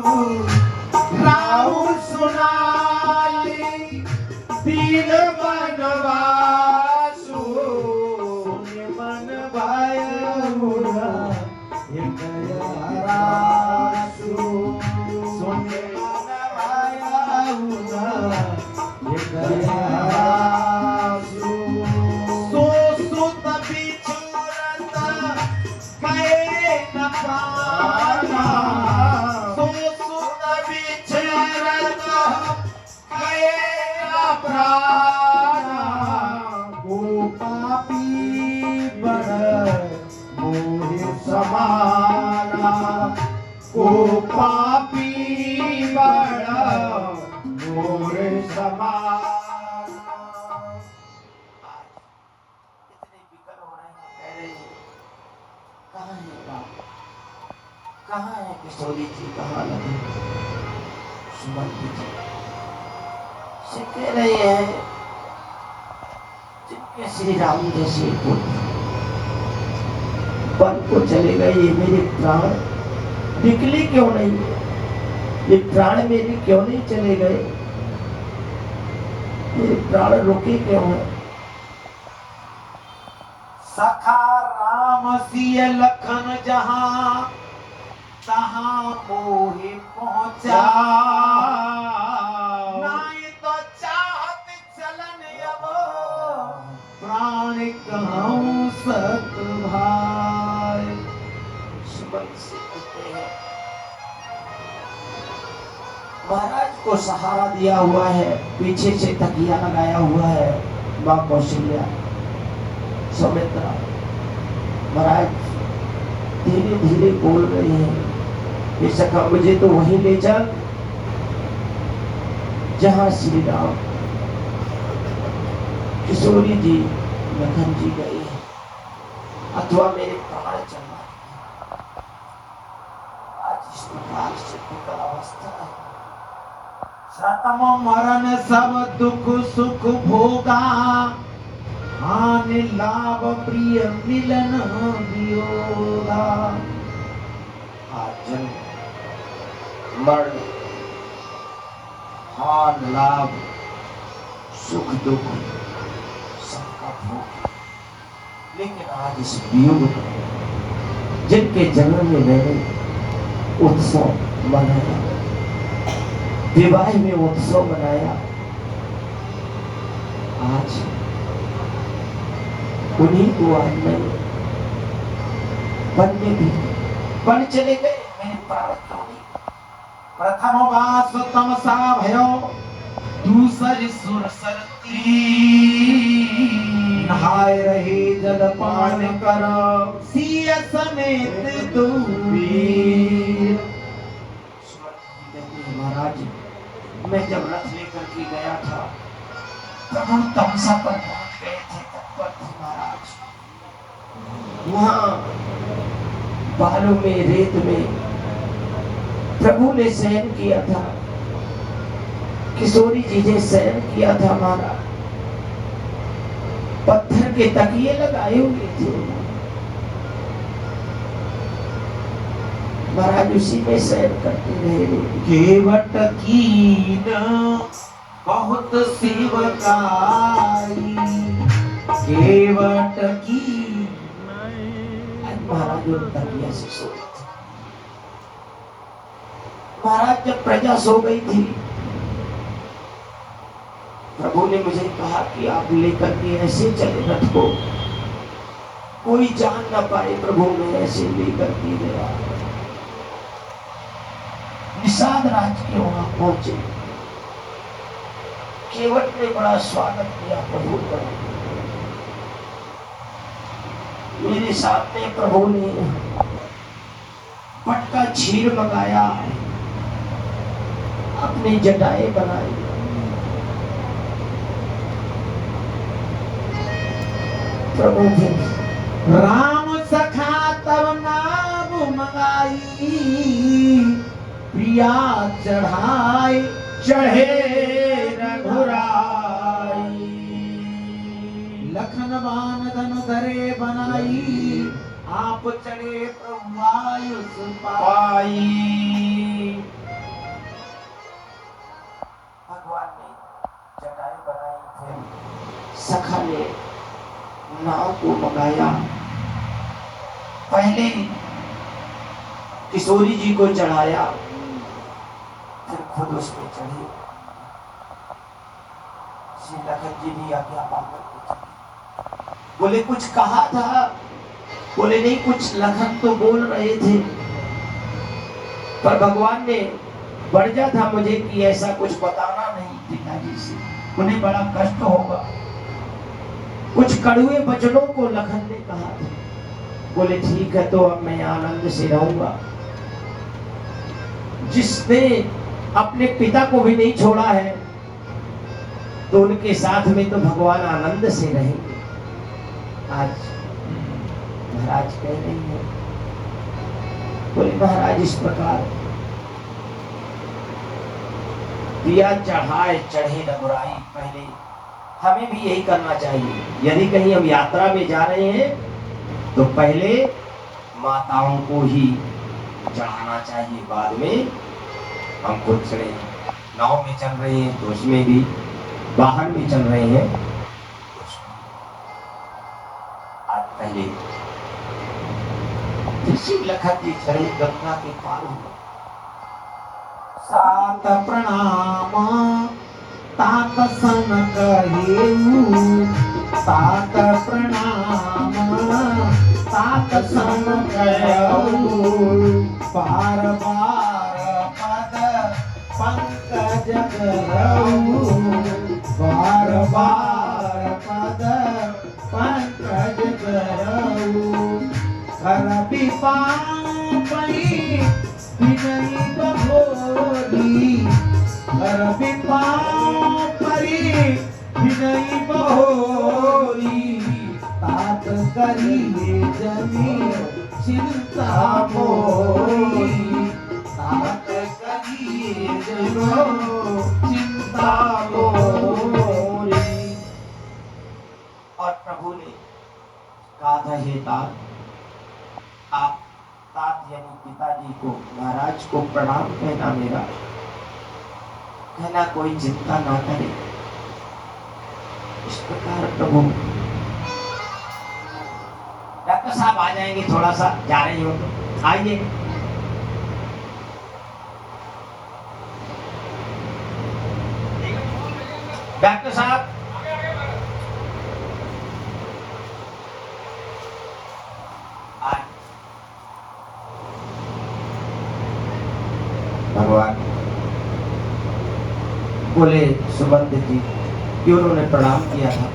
राम सुनाई दीन बनवासु मन भय रासु सोने मन भय रासु सो सुत बिछुरत कहे न पाना सो सुत बिछुरत कहे न प्राणा को पापी बड़ मोहि समाना को पापी बड़ मोहि समाना। इतने फिक्र हो रहे हैं, कह रहे हैं कहाँ है राम, कहाँ है किशोरी जी, कहाँ लगे सुमन जी से कह रहे हैं जिनके श्री राम जैसे पुत्र वन को चले गए, ये मेरे प्राण निकले क्यों नहीं, ये प्राण मेरे क्यों नहीं चले गए, मेरे प्राण रुके क्यों है। सखा राम सिय लखन जहां तहां मोहि पहुंचा नाई तो चाहत चलन अब प्राण कहूं सत भाई। सुबह से कहते हैं महाराज को सहारा दिया हुआ है, पीछे से तकिया लगाया हुआ है मां कौशल्या सुमित्रा। महाराज धीरे धीरे बोल रहे हैं ये सखा मुझे तो वहीं ले चल जहां श्री राम किशोरी जी लखन जी गए अथवा मेरे प्राण चलना। आज इस प्रकार से विकल अवस्था है। सतम मरण सब दुख सुख भोगा हानि लाभ प्रिय मिलन वियोगा। आज जन्म मरण हान लाभ सुख दुख सबका भोग, लेकिन आज इस वियोग जिनके जन्म में मैंने उत्सव मनाया, विवाह में उत्सव मनाया, आज उन्हीं को आज मैं वन में भी वन चले गए, मेरे प्राण क्यों नहीं। प्रथम वास तमसा भयो दूसरी सुर सरती नहाय रहे जल पान कर सिय समेत दूर। महाराज मैं जब रथ लेकर के गया था तब हम तमसा पर पहुंच गए थे, तत्पर थे महाराज। वहां बालों में रेत में प्रभु ने शयन किया था, किशोरी जी ने शयन किया था महाराज, पत्थर के तकिए लगाए हुए थे महाराज, उसी में शयन करते रहे। केवट कीन बहुत सेवकाई केवट की महाराज तकिया से सो गए थे। महाराज जब प्रजा सो गई थी प्रभु ने मुझे कहा कि आप लेकर के ऐसे चले रथ को कोई जान ना पाए। प्रभु ने ऐसे लेकर के गया, निषाद राज के वहां पहुंचे। केवट ने बड़ा स्वागत किया प्रभु का। मेरे सामने प्रभु ने पट का छीर मंगाया, अपनी जटाएं बनाई, प्रभु थे राम सखा तब नाम मंगाई प्रिया चढ़ाई चढ़े रघुराई लखन बान धन धरे बनाई आप चढ़े प्रभु आयुष पाई। मंगाया, पहले किशोरी जी को चढ़ाया, फिर खुद उसमें चढ़ी। श्री लखन जी भी आज्ञा पाकर के चढ़े। बोले कुछ कहा था? बोले नहीं, कुछ लखन तो बोल रहे थे, पर भगवान ने वर्जा था मुझे कि ऐसा कुछ बताना नहीं पिताजी से, उन्हें बड़ा कष्ट होगा। कुछ कड़वे वचनों को लखन ने कहा था। बोले ठीक है, तो अब मैं आनंद से रहूंगा। जिसने अपने पिता को भी नहीं छोड़ा है, तो उनके साथ में तो भगवान आनंद से रहेंगे। आज महाराज कह रही है, बोले महाराज इस प्रकार दिया चढ़ाए चढ़े न बुराई। पहले हमें भी यही करना चाहिए। यदि कहीं हम यात्रा में जा रहे हैं तो पहले माताओं को ही चढ़ाना चाहिए, बाद में हम खुद चढ़े। नाव में चल रहे हैं तो उसमें भी, वाहन में चल रहे हैं आज पहले श्री लखन जी चढ़े गंगा के पार हुए। सात प्रणाम तात सन कहेऊ, सात प्रणाम तात सन कहेऊ। बार बार पद पंकज करऊ, बार बार पद पंकज करऊ। कर विपापी विनयी बहोरी, कर विपापी विनयी बहोरी। तात करिए जनी चिंता मोरी, तात करिए जनो चिंता मोरी। और प्रभु ने कहा था, हे तात, आप तात यानी पिताजी को, महाराज को प्रणाम कहना मेरा, कहना कोई चिंता ना करे। इस प्रकार प्रभु। डॉक्टर साहब आ जाएंगे, थोड़ा सा जा रही हो तो आइए। डॉक्टर साहब भगवान बोले सुबंध जी कि उन्होंने प्रणाम किया था।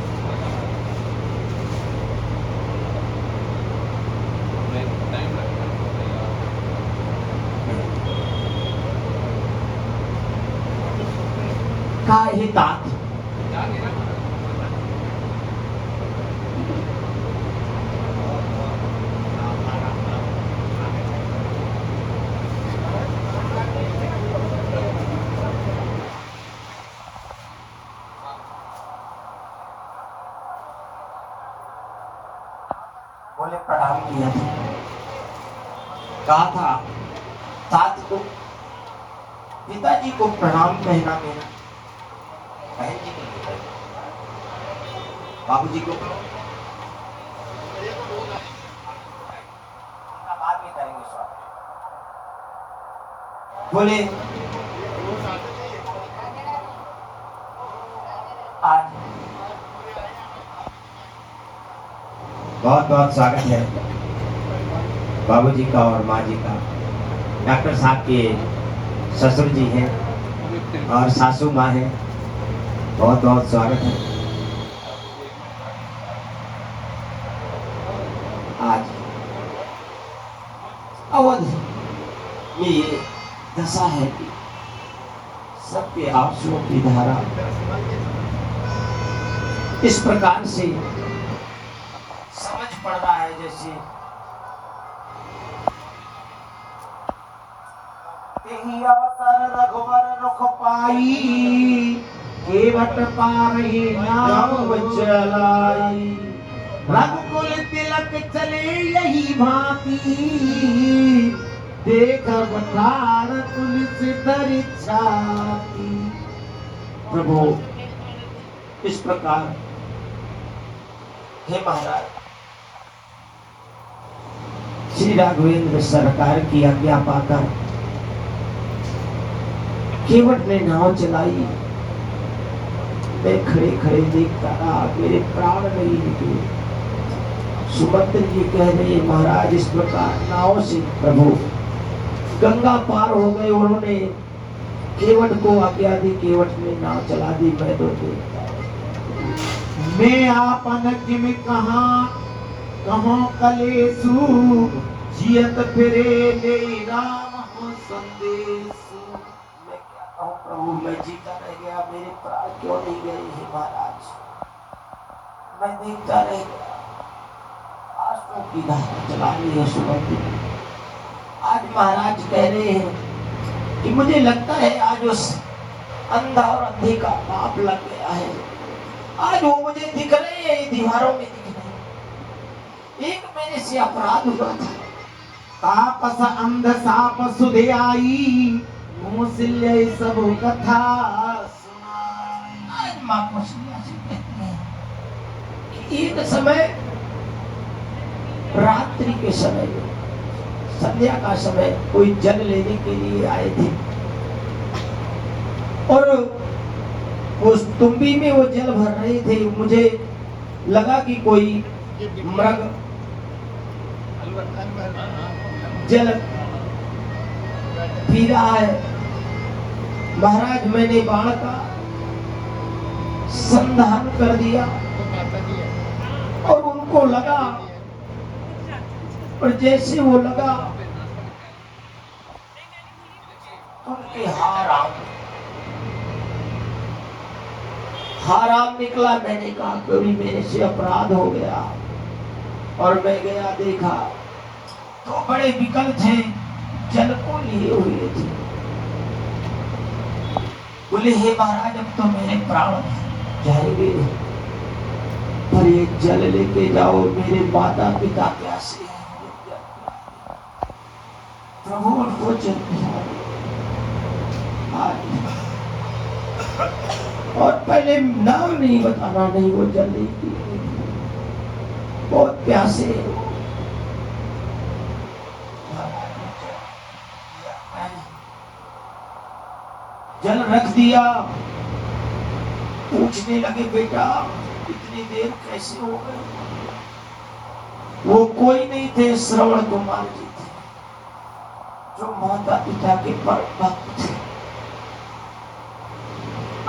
कहा हे तात, बोले प्रणाम किया था, कहा था तात को, पिताजी को प्रणाम कहना मेरा। बहन जी को, बाबूजी को उनका बाद में करेंगे स्वागत। बोले आज बहुत बहुत स्वागत है बाबूजी का और माँ जी का। डॉक्टर साहब के ससुर जी हैं और सासू माँ है, बहुत बहुत स्वागत है। आज अवध में ये दशा है कि सबके आंसुओं की धारा इस प्रकार से समझ पड़ रहा है जैसे तेहि अवसर रघुवर रुख पाई, केवट पारही नाम चलाई। रघुकुल तिलक चले यही भांति, देख पठार तुलसी धरि छाती। प्रभु इस प्रकार हे महाराज श्री राघवेंद्र सरकार की आज्ञा पाकर केवट ने नाव चलाई। मैं खड़े खड़े देखता रहा, मेरे प्राण नहीं निकले। सुभद्र जी कह रहे महाराज इस प्रकार नाव से प्रभु गंगा पार हो गए। उन्होंने केवट को आज्ञा दी, केवट ने नाव चला दी। मैं तो देखता मैं आपन किम कहा कहो कलेसु जियत फिरे ले राम हो संदेशु। मैं क्या कहूँ प्रभु, मैं जीता रह गया, मेरे प्राण क्यों नहीं गए हे महाराज। मैं देखता रह गया। आंसुओं की धारा चला रही है सुगंधी। आज महाराज कह रहे हैं कि मुझे लगता है आज उस अंधा और अंधी का पाप लग गया है। आज वो मुझे दिख रहे हैं, दीवारों में दिख रहे हैं। एक मेरे से अपराध हुआ था। तापस अंध साप सुधे आई मूसिल्य सब कथा सुनाई। आज माँ कौशल्या से कहते हैं कि एक समय रात्रि के समय में, संध्या का समय, कोई जल लेने के लिए आए थे और उस तुम्बी में वो जल भर रहे थे। मुझे लगा कि कोई मृग जल पी रहा है। महाराज मैंने बाण का संधान कर दिया और उनको लगा, और जैसे वो लगा उनके हाराम निकला। मैंने कहा कभी मेरे से अपराध हो गया। और मैं गया, देखा तो बड़े विकल थे, जल को लिए हुए थे। बोले हे महाराज अब तो मेरे प्राण जाएंगे, पर ये जल लेके जाओ, मेरे माता पिता प्यासे हैं। प्रभु उनको जल पिला। और पहले नाम नहीं बताना, नहीं वो जल नहीं पी, बहुत प्यासे। जल रख दिया। पूछने लगे बेटा इतनी देर कैसे हो गई। वो कोई नहीं थे, श्रवण कुमार जी थे, जो माता पिता के परम भक्त थे।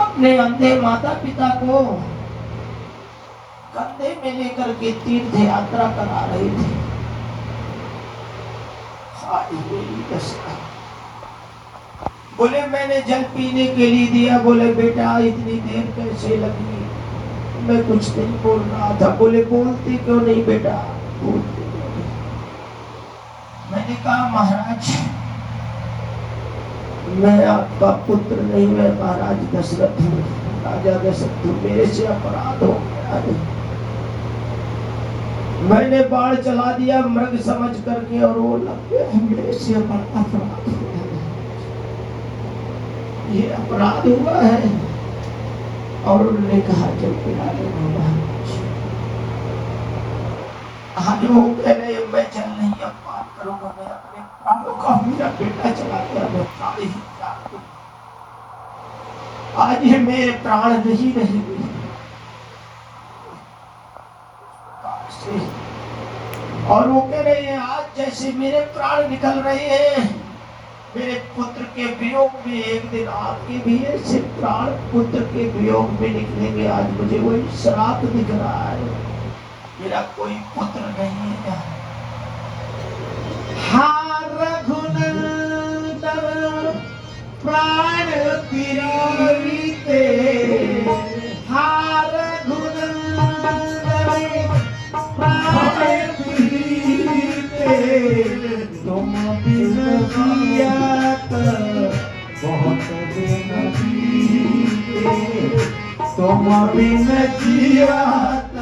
अपने अंधे माता पिता को कंधे में लेकर के तीर्थ यात्रा करा रहे थे। बोले मैंने जल पीने के लिए दिया। बोले बेटा इतनी देर कैसे लगी। मैं कुछ नहीं बोल रहा था। बोले बोलते क्यों नहीं बेटा, बोलते क्यों नहीं। मैंने कहा महाराज मैं आपका पुत्र नहीं, मैं महाराज दशरथ हूँ, राजा दशरथ हूँ, मेरे से अपराध हो गया है। मैंने बाण चला दिया मृग समझ करके और वो लग गया, मेरे से अपराध हुआ है, ये अपराध हुआ है। और उन्होंने कहा जब पिला लेना। आज वो कह रहे मैं जल नहीं अब पार करूंगा, मैं अपने प्राणों का, मेरा बेटा चला गया, मैं प्राण ही त्याग दूं। आज ये मेरे प्राण नहीं रहेंगे। और वो कह रहे हैं आज जैसे मेरे प्राण निकल रहे हैं, मेरे पुत्र के वियोग में एक दिन आपके भी ऐसे प्राण पुत्र के वियोग में निकलेंगे। आज मुझे वही श्राप दिख रहा है, मेरा कोई पुत्र नहीं है। रघुनंदन प्राण पीते, रघुनंदन प्राण पीते, तुम बिन जियत बहुत दिन बीते, तुम बिन जियत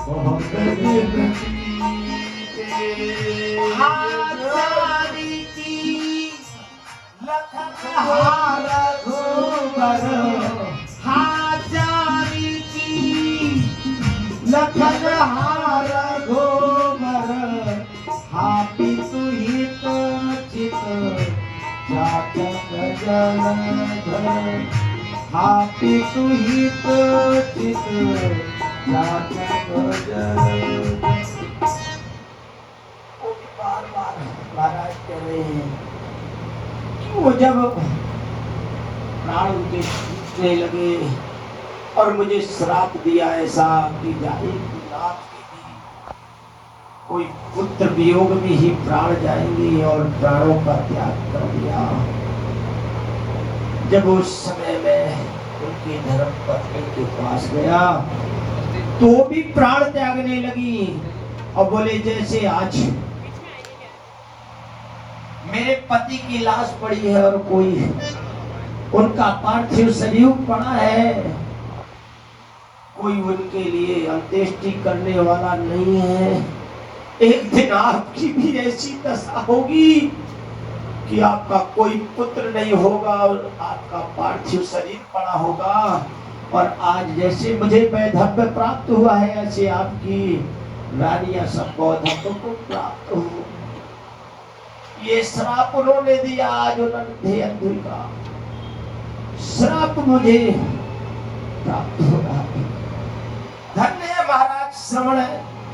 बहुत दिन बीते। लखन रघुबर हाजारी की, लखन रघुबर जलधर स्थापित हित चित याचक जलधर। वो भी बार बार महाराज कह रहे हैं कि वो जब प्राण उनके छूटने लगे और मुझे श्राप दिया ऐसा कि जाए कि नाथ के भी कोई पुत्र वियोग में ही प्राण जाएंगे और प्राणों का त्याग कर दिया। जब उस समय में उनकी धर्म पत्नी के पास गया तो भी प्राण त्यागने लगी और बोले जैसे आज मेरे पति की लाश पड़ी है और कोई उनका पार्थिव शरीर पड़ा है, कोई उनके लिए अंत्येष्टि करने वाला नहीं है। एक दिन आपकी भी ऐसी दशा होगी कि आपका कोई पुत्र नहीं होगा और आपका पार्थिव शरीर पड़ा होगा। और आज जैसे मुझे वैधव्य प्राप्त हुआ है ऐसे आपकी रानियां सब वैधव्य को प्राप्त हो। ये श्राप उन्होंने दिया, आज उन्होंने अंधे का श्राप मुझे प्राप्त हो रहा है। धन्य है महाराज श्रवण,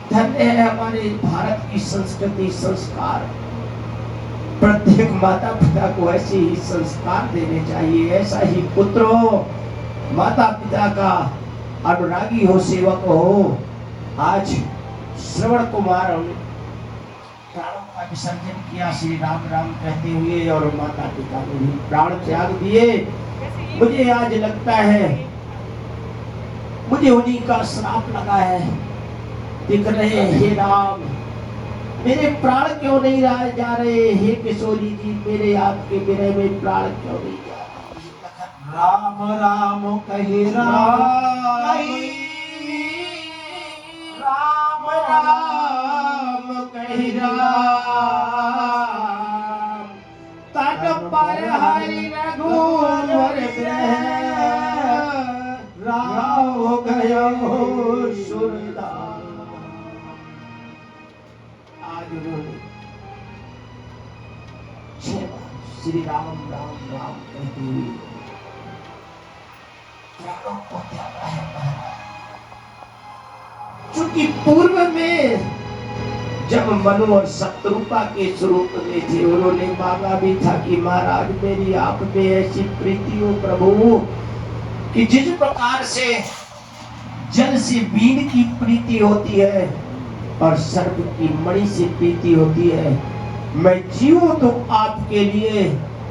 धन्य है हमारे भारत की संस्कृति संस्कार। प्रत्येक माता पिता को ऐसे ही संस्कार देने चाहिए, ऐसा ही पुत्र हो, माता पिता का अनुरागी हो, सेवक हो। आज श्रवण कुमार प्राणों का विसर्जन किया श्री राम राम कहते हुए और माता पिता ने भी प्राण त्याग दिए। मुझे आज लगता है मुझे उन्हीं का श्राप लगा है। दिख रहे हे राम मेरे प्राण क्यों नहीं जा रहे, हे किशोरी जी मेरे आपके विरह में प्राण क्यों नहीं जा रहे। राम राम कहे राम राम राम कहे राम तट पर हरि रघुवर राम गयो सुरदास। आज उन्होंने श्री राम राम राम कहते हुए प्राणों को त्यागा है महाराज। चूंकि पूर्व में जब मनु और शत्रुपा के स्वरूप में थे उन्होंने मांगा भी था कि महाराज मेरी आप में ऐसी प्रीति हो प्रभु कि जिस प्रकार से जल से बीन की प्रीति होती है और सर्प की मणि से प्रीति होती है, मैं जीऊं तो आपके लिए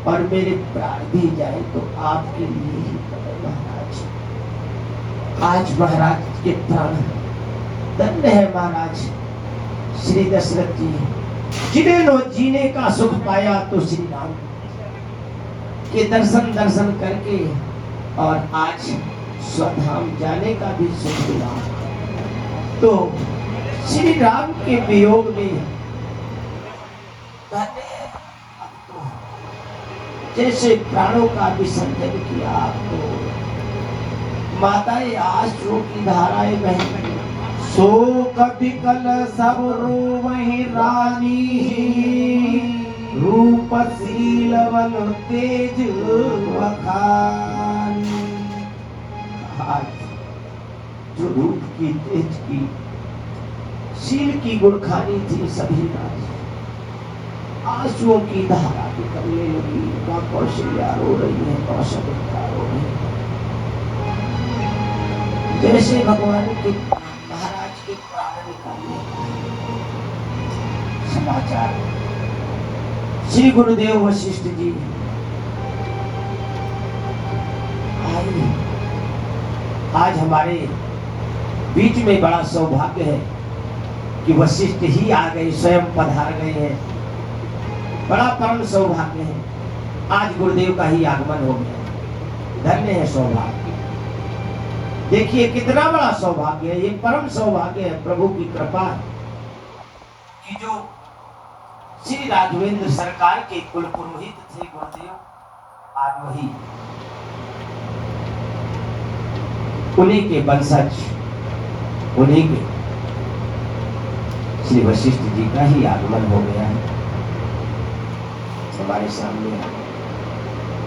और मेरे प्राण भी जाए तो आपके लिए ही महाराज। आज महाराज के प्राण धन्य है महाराज श्री दशरथ जी, जिन्होंने जीने का सुख पाया तो श्री राम के दर्शन करके और आज स्वधाम जाने का भी सुख मिला। तो श्री राम के वियोग में धन्य है। अब तो जैसे प्राणों का विसर्जन किया आपको माताएं आंसुओं की धाराएं बह शोक विकल सब रोवहि रानी रूप शीलवन तेज बखानी। आज जो रूप की तेज की शील की गुणखानी थी सभी राज आंसुओं की धारा निकलने लगी। मां कौशल्या रो रही है, कौशल्या रो रही है। जैसे भगवान के महाराज के प्राण निकालने समाचार श्री गुरुदेव वशिष्ठ जी आए। आज हमारे बीच में बड़ा सौभाग्य है कि वशिष्ठ ही आ गए, स्वयं पधार गए हैं। बड़ा परम सौभाग्य है, आज गुरुदेव का ही आगमन हो गया। धन्य है सौभाग्य। देखिए कितना बड़ा सौभाग्य है, ये परम सौभाग्य है प्रभु की कृपा कि जो श्री राघवेंद्र सरकार के कुल पुरोहित थे गुरुदेव, आज वही उन्हीं के वंशज, उन्हीं के श्री वशिष्ठ जी का ही आगमन हो गया है हमारे सामने।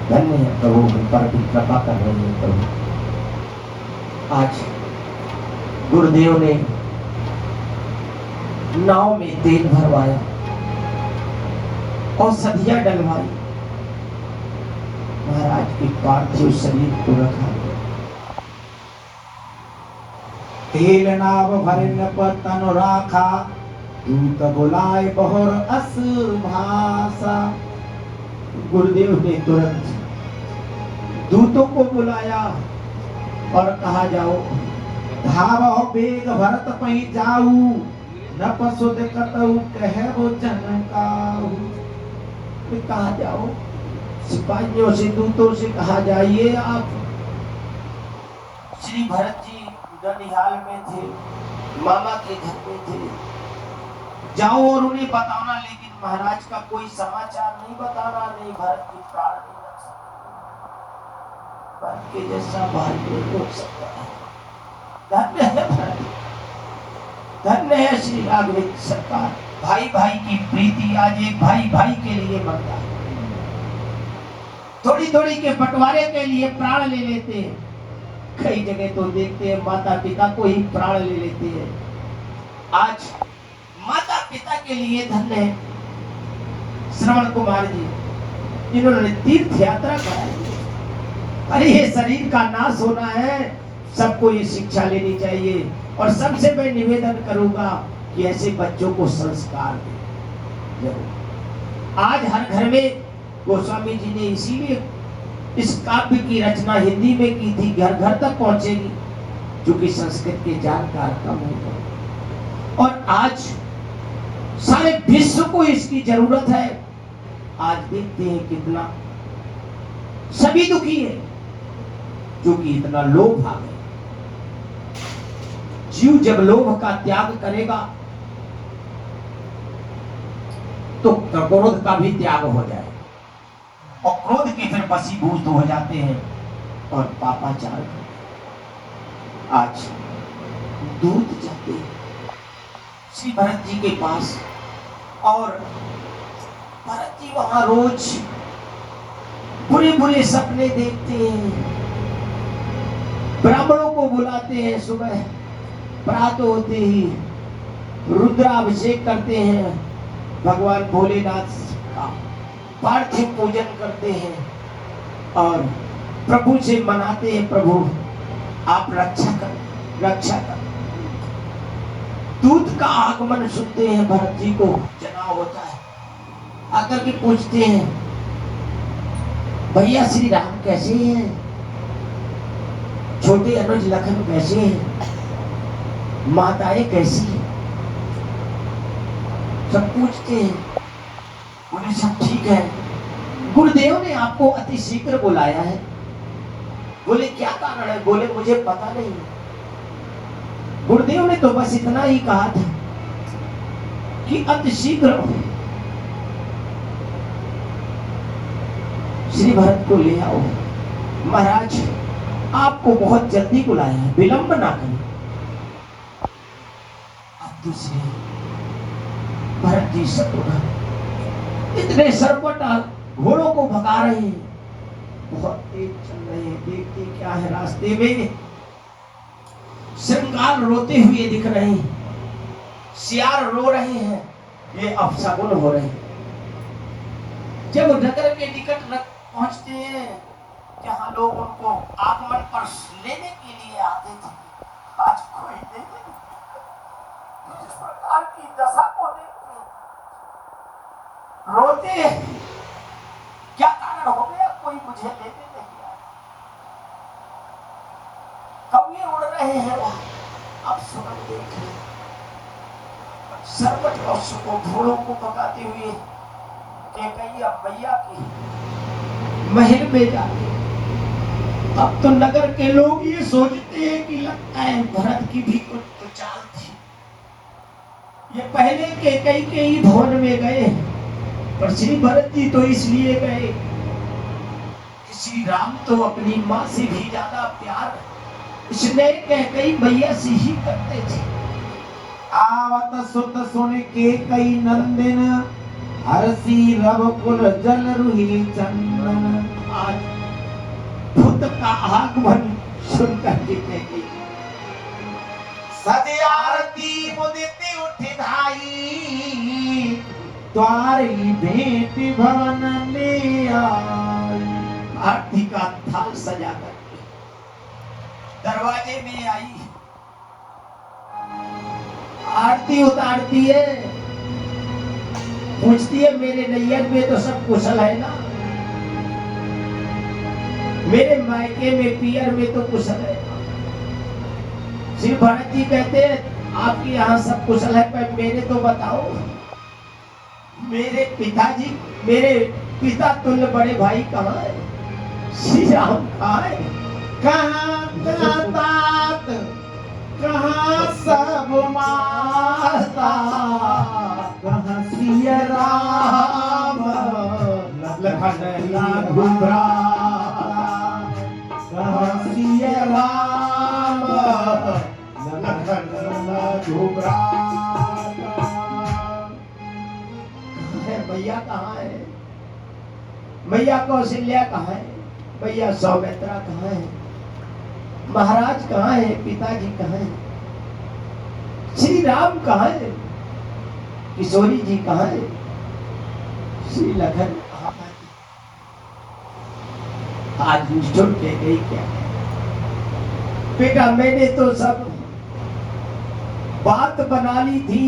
धन्य है प्रभु, हम पर भी कृपा कर रहे हैं प्रभु। आज गुरुदेव ने नाव में तेल भरवाया और सदिया डलवाई, महाराज के पार्थिव शरीर को रखा। तेल नाव भरिन पतन राखा, दूत बुलाए बहुर अस भाषा। गुरुदेव ने तुरंत दूतों को बुलाया और कहा, जाओ धावो बेग भरत पही जाऊ, न पसुद कतऊ कहबो जनकाऊ। कहा जाओ, सिपाहियों से दूतों से कहा जाइए, आप श्री भरत जी ननिहाल में थे, मामा के घर में थे, जाओ और उन्हें बताना, लेकिन महाराज का कोई समाचार नहीं बताना, नहीं भरत की प्राण नहीं रख सकते, भरत के जैसा भाई नहीं रोक सकता है। धन्य है भरत, धन्य है श्री राघवेंद्र सरकार। भाई भाई की प्रीति, आज एक भाई भाई के लिए मरता है, थोड़ी थोड़ी के बंटवारे के लिए प्राण ले लेते हैं। कई जगह तो देखते हैं माता पिता को ही प्राण ले लेते हैं। आज माता पिता के लिए धन्य है श्रवण कुमार जी, जिन्होंने तीर्थ यात्रा कराई। अरे ये शरीर का नाश होना है, सबको ये शिक्षा लेनी चाहिए। और सबसे मैं निवेदन करूंगा कि ऐसे बच्चों को संस्कार दें। आज हर घर में गोस्वामी जी ने इसीलिए इस काव्य की रचना हिंदी में की थी, घर घर तक पहुंचेगी, क्योंकि संस्कृत के जानकार कम हो गए और आज सारे विश्व को इसकी जरूरत है। आज देखते हैं कितना सभी दुखी है, क्योंकि इतना लोभ आ गया। जीव जब लोभ का त्याग करेगा तो क्रोध का भी त्याग हो जाए, और क्रोध के फिर वशीभूत हो जाते हैं और पापाचार करते। आज दूत जाते हैं श्री भरत जी के पास, और भरत जी वहां रोज बुरे बुरे सपने देखते हैं। ब्राह्मणों को बुलाते हैं, सुबह प्रातः होते ही रुद्राभिषेक करते हैं, भगवान भोलेनाथ का पार्थिव पूजन करते हैं और प्रभु से मनाते हैं, प्रभु आप रक्षा कर। दूत का आगमन सुनते हैं, भरत जी को जनाव होता है, आकर के पूछते हैं, भैया श्री राम कैसे हैं, छोटे अनुज लखन कैसे हैं, माताएं कैसी हैं, सब पूछते हैं। बोले सब ठीक है, गुरुदेव ने आपको अति शीघ्र बुलाया है। बोले क्या कारण है? बोले मुझे पता नहीं, गुरुदेव ने तो बस इतना ही कहा था कि अति शीघ्र श्री भरत को ले आओ, महाराज आपको बहुत जल्दी बुलाया है, विलंब ना करें। अब दूसरे भरत जी शत्रुघ्न इतने सरपटा घोड़ों को भगा रहे हैं, बहुत तेज चल रहे हैं। देखते क्या है, रास्ते में श्रृंगार रोते हुए दिख रहे हैं, सियार रो रहे हैं, ये अपशगुन हो रहे हैं। जब नगर के निकट पहुंचते हैं, जहां लोग उनको आगमन पर लेने के लिए आते थे, आज कोई नहीं। इस प्रकार की दशा को देखते रोते हैं, क्या कारण हो गया, कोई मुझे लेने नहीं आया। कौवे उड़ रहे हैं वहां, अब सुगंध देख रहे, सरपट पशु को घोड़ों को भगाते हुए कैकैया मैया के महल में जाते। अब तो नगर के लोग ये सोचते हैं कि लगता है भरत की भी कुछ तो चाल थी, ये पहले कैकई के ही भवन में गए, पर श्री भरत जी तो इसलिए गए कि श्री राम तो अपनी माँ से भी ज्यादा प्यार इसलिए कैकई मैया से ही करते थे। आवत सुत सुन के कई नंदन, हरसी रव कुल जल रुहि चंदन। आज खुद का आगमन सुनकर के कही सदी आरती मुदिति उठी धाई द्वारी भेंट भवन ले आई। आरती का थाल सजा करके दरवाजे में आई, आरती उतारती है, पूछती है मेरे नैयर में तो सब कुशल है ना, मेरे मायके में पियर में तो कुशल है ना। श्री भरत जी कहते हैं आपके यहाँ सब कुशल है, पर मेरे तो बताओ, मेरे पिताजी, मेरे पिता तुल्य बड़े भाई कहाँ है, श्री राम कहाँ है? कहाँ तात कहाँ सब माता कहाँ सिया राम लखन घुमरा कहाँ सिया राम लखन घुमरा। मैया कहाँ है? मैया कौशल्या कहाँ है? मैया सौमित्रा कहाँ है? महाराज कहाँ है? पिताजी कहाँ है? श्री राम कहाँ है? किशोरी जी कहाँ है? श्री लखन कहाँ है? आज निष्ठुर के गई क्या है? बेटा मैंने तो सब बात बना ली थी,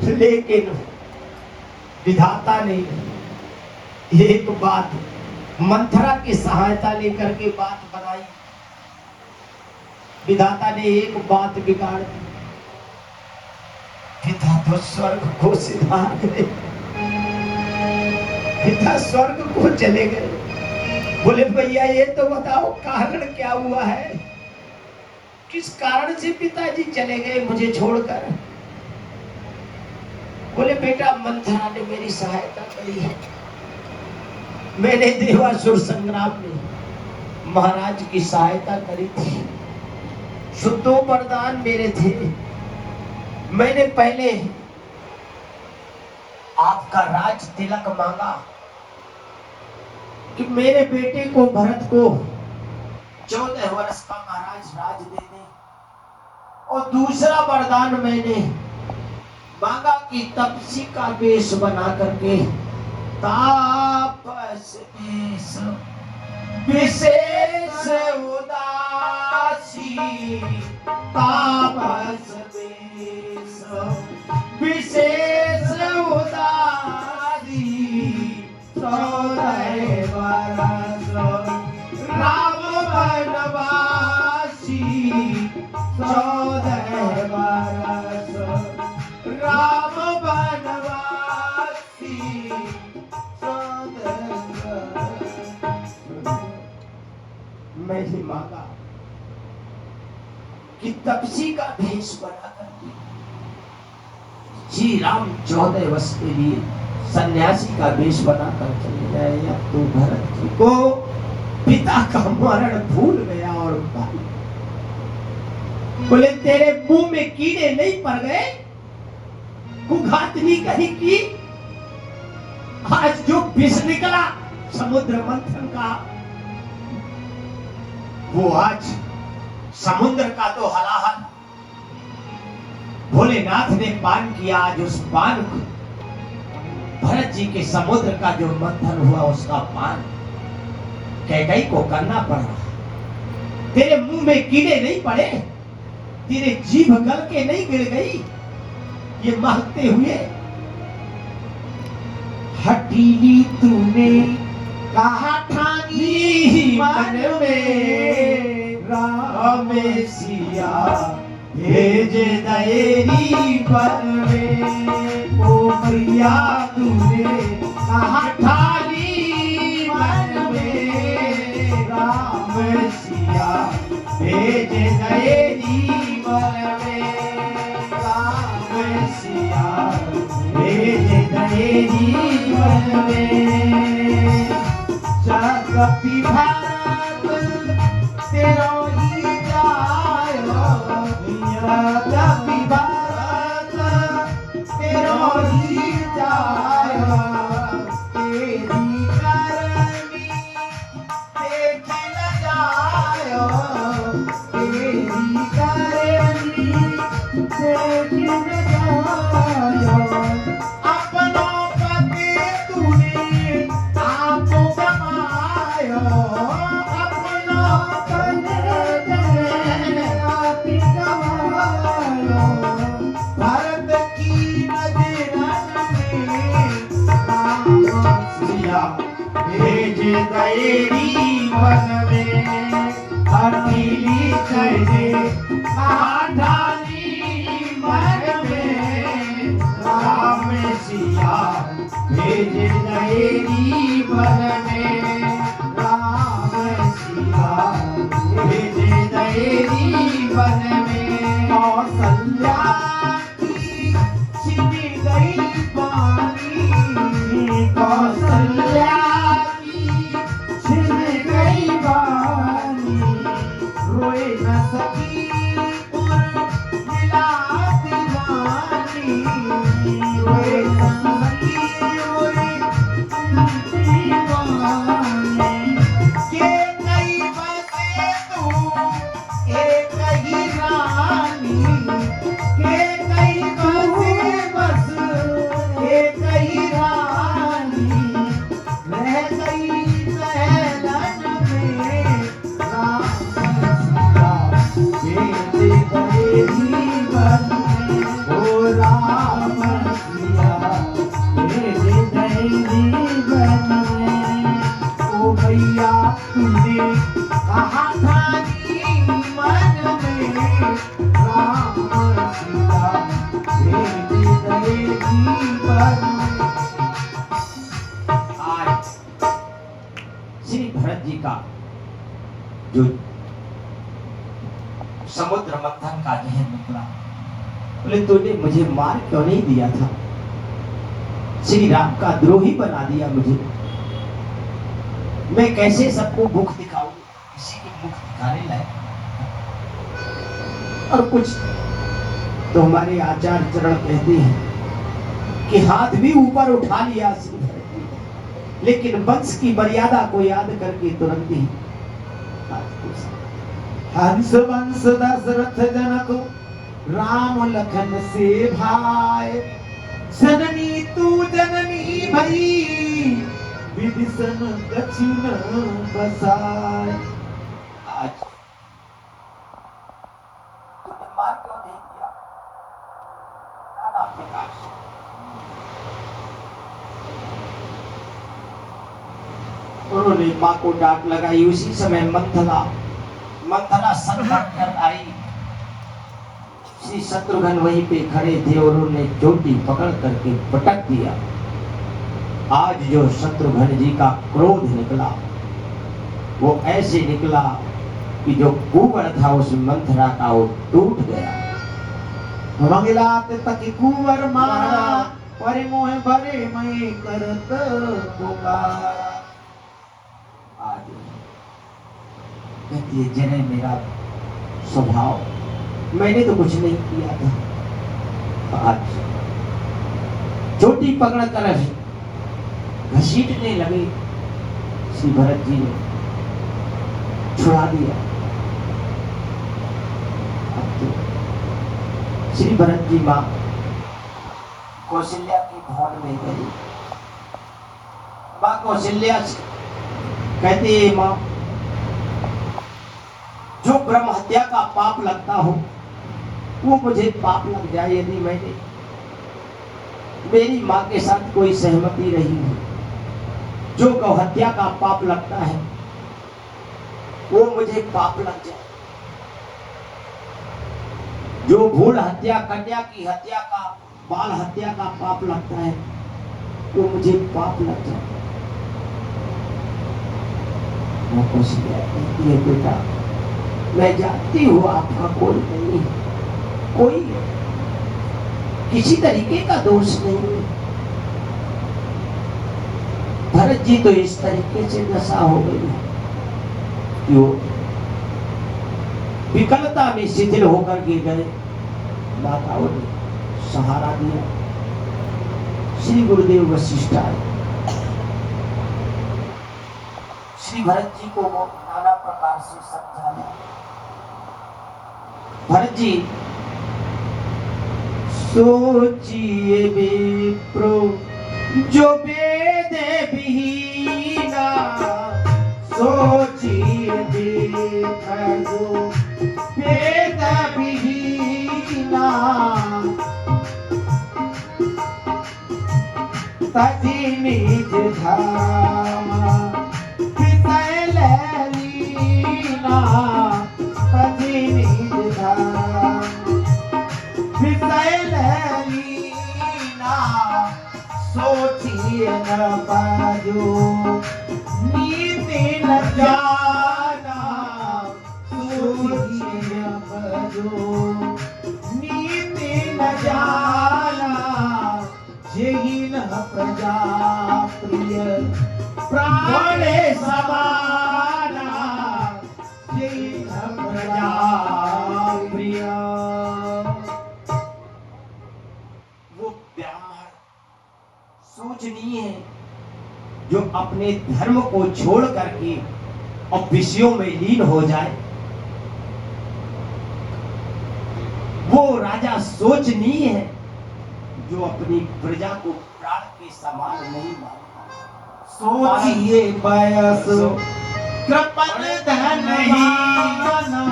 लेकिन विधाता ने एक बात मंथरा की सहायता लेकर के बात बनाई, विधाता ने एक बात बिगाड़ दी। पिता तो स्वर्ग को सिधार गए, पिता स्वर्ग को चले गए। बोले भैया ये तो बताओ कारण क्या हुआ है, किस कारण से पिताजी चले गए मुझे छोड़कर? बोले बेटा मंथरा ने मेरी सहायता करी है, मैंने देवासुर संग्राम में महाराज की सहायता करी थी, शुद्धो वरदान मेरे थे। मैंने पहले आपका राज तिलक मांगा कि मेरे बेटे को भरत को 14 वर्ष का महाराज राज दे दे, और दूसरा वरदान मैंने मांगा कि तपसी का वेश बना करके तापस वेश विशेष उदासी, तापस वेश विशेष उदासी 14 वर्ष राम वनवासी 14 वर्ष राम वनवासी 14 वर्ष। मैं ही मांगा कि तपसी का भेष बना करके श्री राम 14 वर्ष के लिए सन्यासी का वेश बनाकर चले जाए, या तो भरत जी को पिता का मरण भूल गया। और भाई बोले तेरे मुंह में कीड़े नहीं पड़ गए, कुघातनी कहीं की? आज जो विष निकला समुद्र मंथन का, वो आज समुद्र का तो हलाहल भोलेनाथ ने पान किया। आज उस पान को भरत जी के समुद्र का जो मंथन हुआ उसका पान कैकई को करना पड़ा। तेरे मुंह में कीड़े नहीं पड़े, तेरे जीभ गल के नहीं गिर गई ये महकते हुए। हटीली तूने कहा ठानी मन में राम सिया भेज दयरी पर में। ओ भैया तूने कहा ठानी मन में राम सिया भेज दयरी पर में। राम सिया भेज दयरी पर में। जगति भारत तेरो ही जायो, जगति भारत तेरो ही जायो। तेरी करनी भेज दएरी बन में हठीली कहे आठानी मन में राम सिया भेज दएरी बन में राम सिया भेज दएरी बन में कौशल्या की छिन गई पानी कौशल्या की छिन गई पानी रोए न सकी उर्मिला दीवानी रोए न सकी उर्मिला दीवानी के कई बसे तू एक ही रानी के कई बसे बस एक ही रानी रह गई महलन में राम सीता भेज दएरी बन में ओ राम सिया भेज दएरी बन में ओ भैया तूने कहा था नी मन में राम सीता भेज दएरी बन में। आज श्री भरत जी का जो समुद्र मंथन का जहर निकला, बोले तूने मुझे मार क्यों नहीं दिया था? श्री राम का द्रोही बना दिया मुझे। मैं कैसे सबको मुख दिखाऊं? किसी के मुख दिखाने लायक और कुछ तो हमारे आचार्य चरण कहते हैं कि हाथ भी ऊपर उठा लिया श्री भरत जी ने, लेकिन वंश की मर्यादा को याद करके तुरंत ही हंस वंश दशरथ जनक राम लखन से भाई जननी तू जननी भई विभीषण कछुन बसाए। आज तूने मार क्यों नहीं दिया? नाना प्रकार से उन्होंने मां को डांट लगाई। उसी समय मंथना संकट कर आई। श्री शत्रुघ्न वहीं पे खड़े थे और उन्होंने चोटी पकड़ करके पटक दिया। आज जो शत्रुघ्न जी का क्रोध निकला वो ऐसे निकला कि जो कुंवर था उस मंथरा का वो टूट गया। मंगलात तक कुंवर मारा पर मोह भरे मैं करत पुकार। आज कहती है जने मेरा स्वभाव, मैंने तो कुछ नहीं किया था। आज चोटी पकड़ कर घसीटने लगे, श्री भरत जी ने छुड़ा दिया। अब तो श्री भरत जी मां कौशल्या की भवन में गई। मां कौशल्या कहती है मां जो ब्रह्म हत्या का पाप लगता हो वो मुझे पाप लग जाए यदि मैंने मेरी मां के साथ कोई सहमति रही हो। जो गौ हत्या का पाप लगता है वो मुझे पाप लग जाए। जो भूल हत्या कन्या की हत्या का बाल हत्या का पाप लगता है वो मुझे पाप लग जाए। वो कौशल्या कहती है बेटा मैं जानती हूँ आपका कोई नहीं, कोई किसी तरीके का दोष नहीं। भरत जी तो इस तरीके से दशा हो गई है कि वो विकलता में शिथिल होकर गिर गए। माताओं ने सहारा दिया। श्री गुरुदेव वशिष्ठ आए। श्री भरत जी को वो नाना प्रकार से समझाया। भरत जी सोचिए विप्रो जो वेद विहीना, सोचिए विप्रो वेद विहीना, तजी निज धाम न बाजो नीति न जाना सोचिए न बजो नीति न जाना जेहि न प्रजा प्रिय प्राण समाना जेहि न प्रजा प्रिय। वो ब्राह्मण सोचनीय है जो अपने धर्म को छोड़ करके और विषयों में लीन हो जाए। वो राजा सोचनीय है जो अपनी प्रजा को प्राण के समान नहीं मानता। सोचिए बयस कृपण धनवाना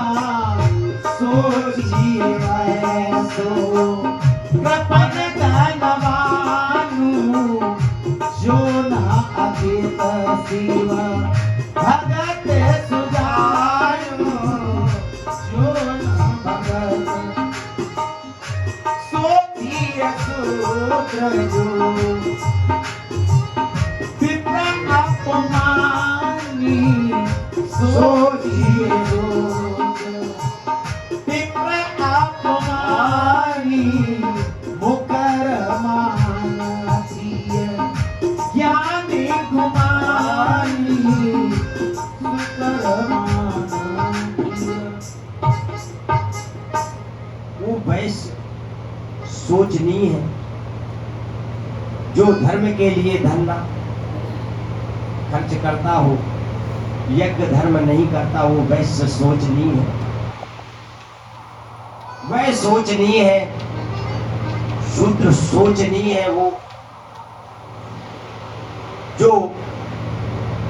सोचिए बयसो कृपण धनवानु जो न अभित शिव भगत सुजानु जो न भगत सोचिए सूत्र जो विप्र अपमानी सोचिए विप्र अपमानी मुकर मानसिय ज्ञानी गुमानी सुकर मानसिय। वो वैश्य सोचनीय है जो धर्म के लिए धन खर्च करता हो, यज्ञ धर्म नहीं करता, वो वैश्य सोचनीय है। वह सोचनीय है। शूद्र सोचनीय है वो जो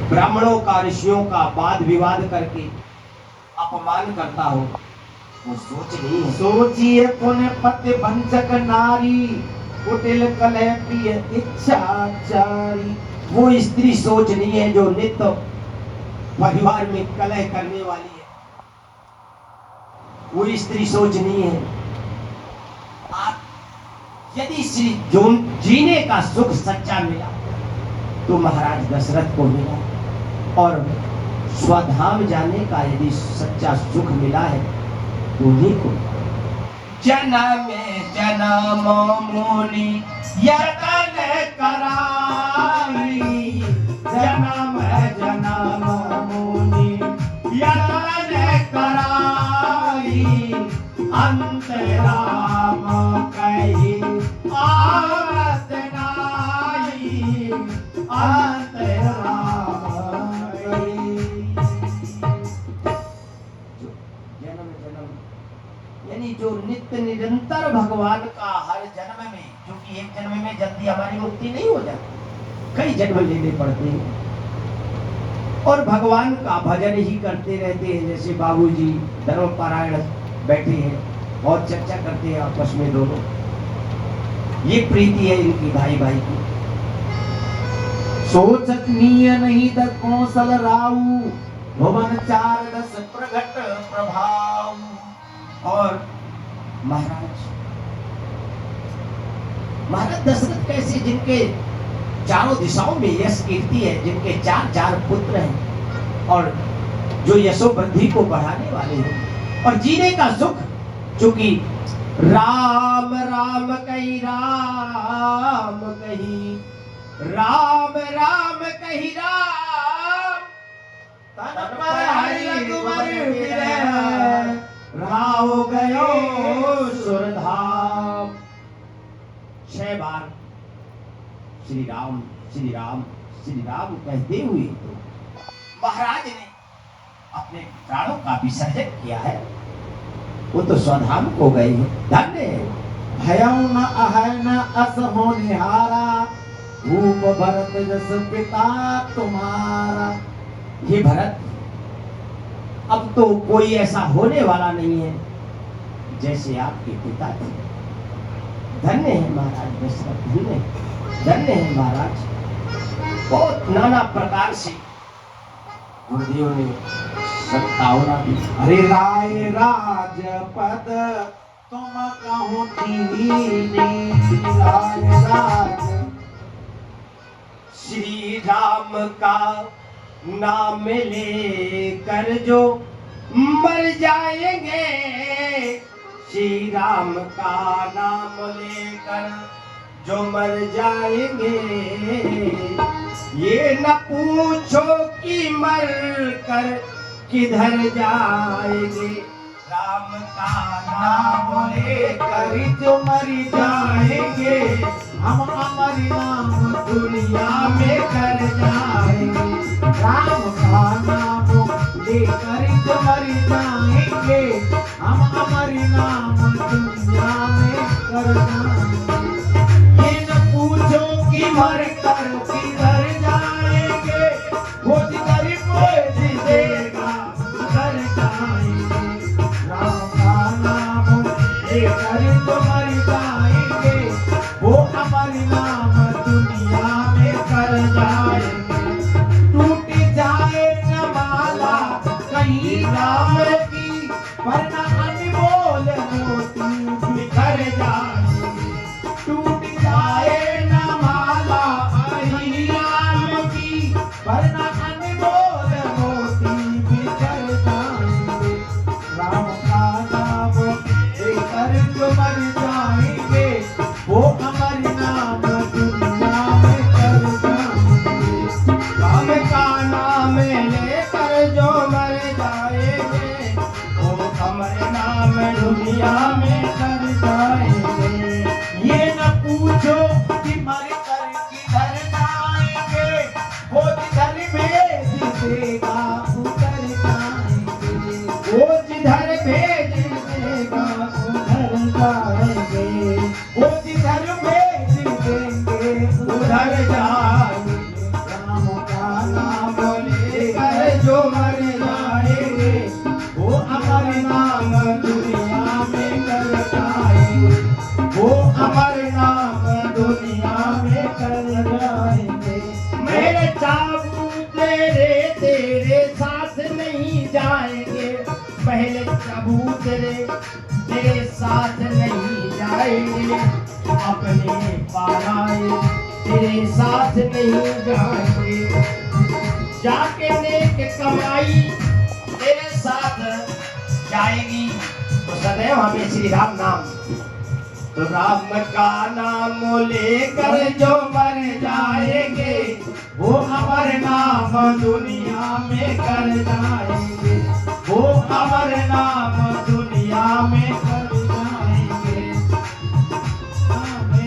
ब्राह्मणों का ऋषियों का वाद विवाद करके अपमान करता हो, वो सोचनीय है। सोचिए पुण्य पति वंचक नारी कुटिल कलह प्रिय इच्छाचारी। वो स्त्री सोचनीय है जो नित्य परिवार में कलह करने वाली है, वो स्त्री सोचनीय है। आप यदि श्री जोन जीने का सुख सच्चा मिला तो महाराज दशरथ को मिला, और स्वधाम जाने का यदि सच्चा सुख मिला है तो उन्हीं को। जन्म जन्म मुनि यतन कराई जन्म जन्म मुनि यतन कराई अंत राम कही आवत नाई अंत राम कही। जन्म जन्म यानी जो नित्य निरंतर भगवान का हर जन्म में, क्योंकि एक जन्म में जल्दी हमारी मुक्ति नहीं हो जाती, कई जन्म लेने पड़ते हैं और भगवान का भजन ही करते रहते हैं। जैसे बाबूजी धर्मपारायण बैठे हैं और चर्चा करते हैं आपस में दोनों, ये प्रीति है इनकी भाई भाई की। सोचनीय नहीं द कौशल राऊ भुवन चार दस प्रगट प्रभाव। और महाराज दशरथ कैसे, जिनके चारों दिशाओं में यश कीर्ति है, जिनके चार चार पुत्र हैं और जो यशो वृद्धि को बढ़ाने वाले हैं और जीने का सुख, चूंकि राम राम कही राम कही राम राम कही राम तन पर हरि रघुवर विरह राव गयो सुरधाम। 6 बार श्री राम श्री राम श्री राम कहते हुए तो महाराज ने अपने प्राणों का विसर्जन किया है, वो तो स्वधाम को गए हैं। धन्य है। भयउ न अहय न अस होनिहारा भूप भरत जस पिता तुम्हारा। हे भरत, अब तो कोई ऐसा होने वाला नहीं है जैसे आपके पिता थे। धन्य है महाराज दशरथ, धन्य है महाराज। बहुत नाना प्रकार से गुरुदेव ने सत्तावना दी। हरि राय राजपद तुम कहूँ दीनी राय राज श्री राम का नाम लेकर जो मर जाएंगे, श्री राम का नाम लेकर जो मर जाएंगे, ये न पूछो कि मर कर किधर जाएंगे। राम का नाम लेकर जो मर जाएंगे, हम अमर नाम दुनिया में कर जाएंगे। राम का नाम लेकर जो मर जाएंगे, हम अमर नाम दुनिया में कर जाएंगे। ये न पूछो कि मर कर किधर जाएंगे, वो जिधर कोई देगा उधर जाएंगे। राम का नाम लेकर जो मर जाएंगे, वो अमर नाम दुनिया में कर जाएंगे। टूट जाए न माला कहीं राम की, वरना अनमोल मोती बिखर जाएंगे। टूट जाए न माला कहीं राम की, वरना अनमोल मोती बिखर जाएंगे। राम का नाम लेकर जो मर जाएंगे, वो अमर नाम दुनिया में कर जाएंगे। राम का नाम लेकर जो मर जाएंगे, वो अमर नाम दुनिया में कर जाएंगे। ये न पूछो कि मर कर किधर जाएंगे, वो जिधर भेज देगा उधर जाएंगे। वो जिधर भेज देगा उधर जाएंगे। वो जिधर भेज देंगे उधर जाएंगे। राम का नाम लेकर जो मर जाएंगे, वो अमर नाम दुनिया में कर जाएंगे। वो अमर नाम दुनिया में कर जाएंगे। मेरे चाबू तेरे साथ नहीं जाएंगे, पहले चाबू तेरे साथ नहीं जाएंगे। अपने पाराए तेरे साथ नहीं जाएंगे। जाके नेक कमाई तेरे साथ जाएगी, तो सदैव हमें श्री राम नाम। तो राम का नाम लेकर जो मर जाएंगे, वो अमर नाम दुनिया में कर जाएंगे। वो अमर नाम दुनिया में कर जाएंगे।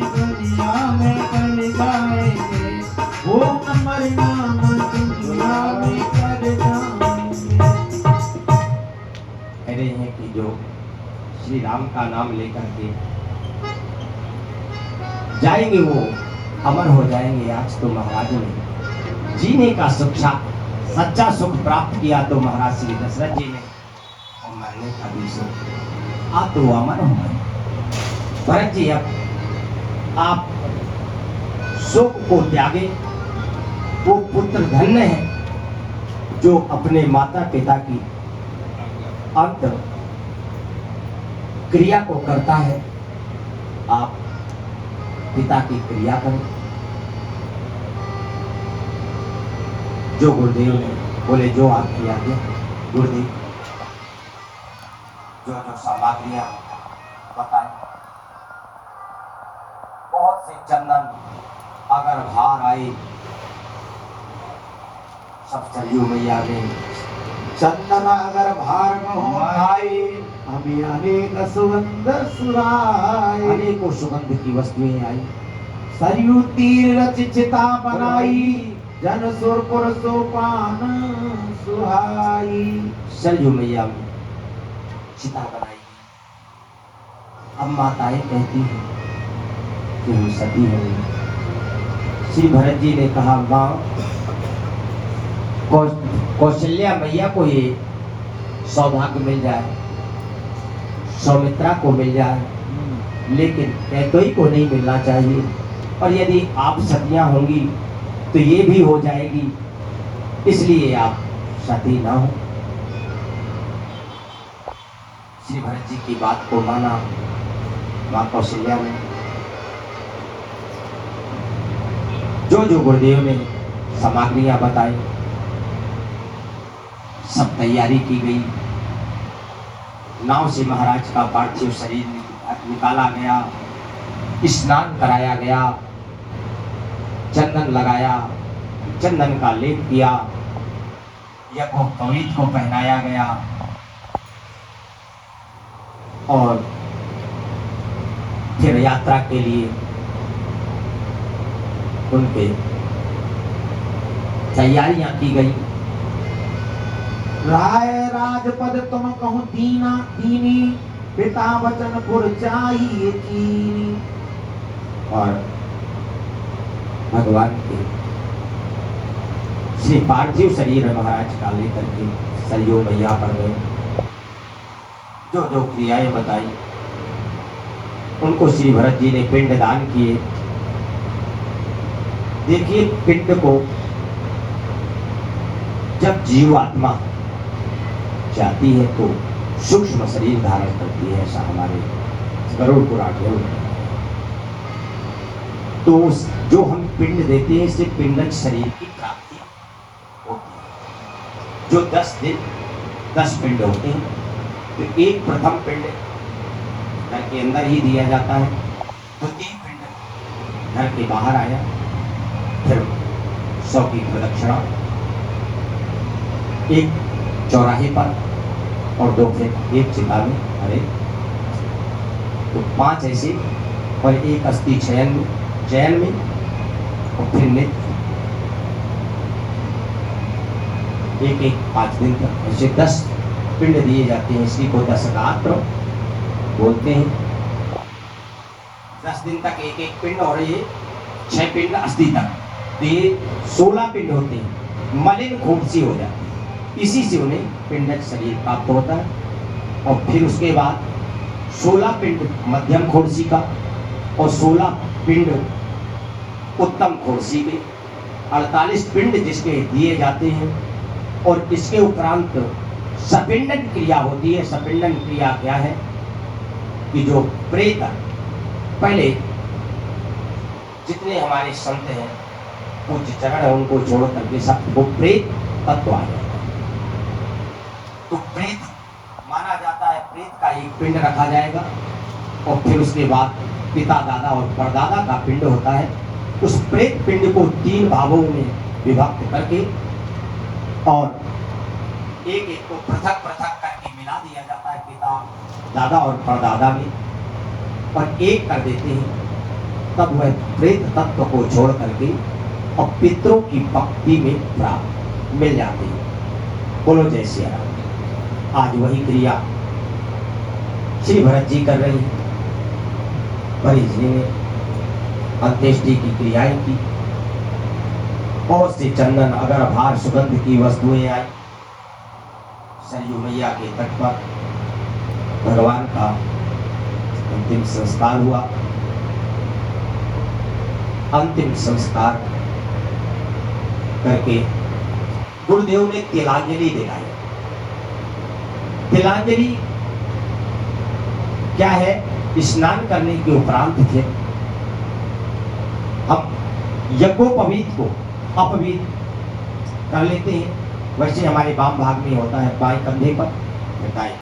दुनिया में कर जाएंगे। वो अमर नाम दुनिया में कर जाएंगे। कह रहे हैं कि जो श्री राम का नाम लेकर के जाएंगे, वो अमर हो जाएंगे। आज तो महाराज ने जीने का सच्चा सुख प्राप्त किया, तो महाराज श्री दशरथ जी ने, और मरने का भी सुख, आ तो अमर हो गए। भरत जी, अब आप सुख को त्यागे। वो पुत्र धन्य है जो अपने माता पिता की अंत क्रिया को करता है। आप पिता की क्रिया करें। जो गुरुदेव ने बोले, जो आपकी आज्ञा गुरुदेव, जो जो सामग्रियां बताए। बहुत से चंदन अगर भार आए, सब सरयू मैया में चंदन अगर भार हो आए, हमें अनेक सुगंध सुराए। अनेकों सुगंध की वस्तुएं आई। सरयू तीर रच चिता बनाई, जन सुरपुर सोपान सुहाई। सरयू मैया में चिता बनाई। अब माताएं कहती हैं कि हम सती हैं। श्री भरत जी ने कहा, माँ, कौशल्या मैया को ये सौभाग्य मिल जाए, सौमित्रा को मिल जाए, लेकिन कैकेयी को नहीं मिलना चाहिए। और यदि आप सतियां होंगी तो ये भी हो जाएगी, इसलिए आप सती ना हो। श्री भरत जी की बात को माना माँ कौशल्या ने। जो जो गुरुदेव ने सामग्रियां बताई, सब तैयारी की गई। नाव से महाराज का पार्थिव शरीर निकाला गया, स्नान कराया गया, चंदन लगाया, चंदन का लेप किया, यज्ञोपवीत को पहनाया गया और फिर यात्रा के लिए उनके तैयारियां की गई। राय राजपद तुम कहूँ दीना दीनी, पिता वचन पुर चाहिए चीनी। और भगवान के श्री पार्थिव शरीर महाराज का लेकर के सरयू मैया पर गए। जो जो क्रियाएं बताई उनको श्री भरत जी ने पिंड दान किए। देखिए, पिंड को जब जीवात्मा जाती है तो सूक्ष्म शरीर धारण करती है, ऐसा हमारे गरुड़ पुराण में। तो जो हम पिंड देते हैं इससे पिंडज शरीर की प्राप्ति होती है। जो 10 दिन 10 पिंड होते हैं, तो एक प्रथम पिंड घर के अंदर ही दिया जाता है, द्वितीय पिंड घर के बाहर आया, फिर 100 की प्रदक्षिणा, एक चौराहे पर और 2 फिर एक चिता में, अरे तो 5 ऐसे, और एक अस्थि चयन में और फिर नित्य एक 5 दिन तक ऐसे 10 पिंड दिए जाते हैं। इसी को 10 गात्र बोलते हैं। 10 दिन तक एक पिंड, और ये 6 पिंड अस्थि तक, तो ये 16 पिंड होते हैं। मलिन खूंसी हो जाती है, इसी से उन्हें पिंडज शरीर प्राप्त होता है। और फिर उसके बाद 16 पिंड मध्यम खोड़सी का और 16 पिंड उत्तम खोड़सी के, 48 पिंड जिसके दिए जाते हैं। और इसके उपरांत सपिंडन क्रिया होती है। सपिंडन क्रिया क्या है कि जो प्रेत, पहले जितने हमारे संत हैं पूज्य चरण है उनको छोड़ करके सब वो प्रेत तत्व आ जाता है। तो प्रेत माना जाता है, प्रेत का एक पिंड रखा जाएगा और फिर उसके बाद पिता, दादा और परदादा का पिंड होता है। उस प्रेत पिंड को 3 भागों में विभक्त करके और एक को पृथक करके मिला दिया जाता है पिता, दादा और परदादा में, और एक कर देते हैं। तब वह प्रेत तत्व को छोड़ करके और पितरों की भक्ति में प्राप्त मिल जाते हैं। बोलो जय सिया राम। आज वही क्रिया श्री भरत जी कर रही है। भरत जी ने अंत्येष्टि की क्रियाएं की, और से चंदन, अगर भार, सुगंध की वस्तुएं आई। सरयू मैया के तट पर भगवान का अंतिम संस्कार हुआ। अंतिम संस्कार करके गुरुदेव ने तिलांजलि दिलाई। तिलांजलि क्या है? स्नान करने के उपरांत फिर हम यज्ञोपवीत को अपवीत कर लेते हैं। वैसे हमारे वाम भाग में होता है, बाएं कंधे पर, दाएं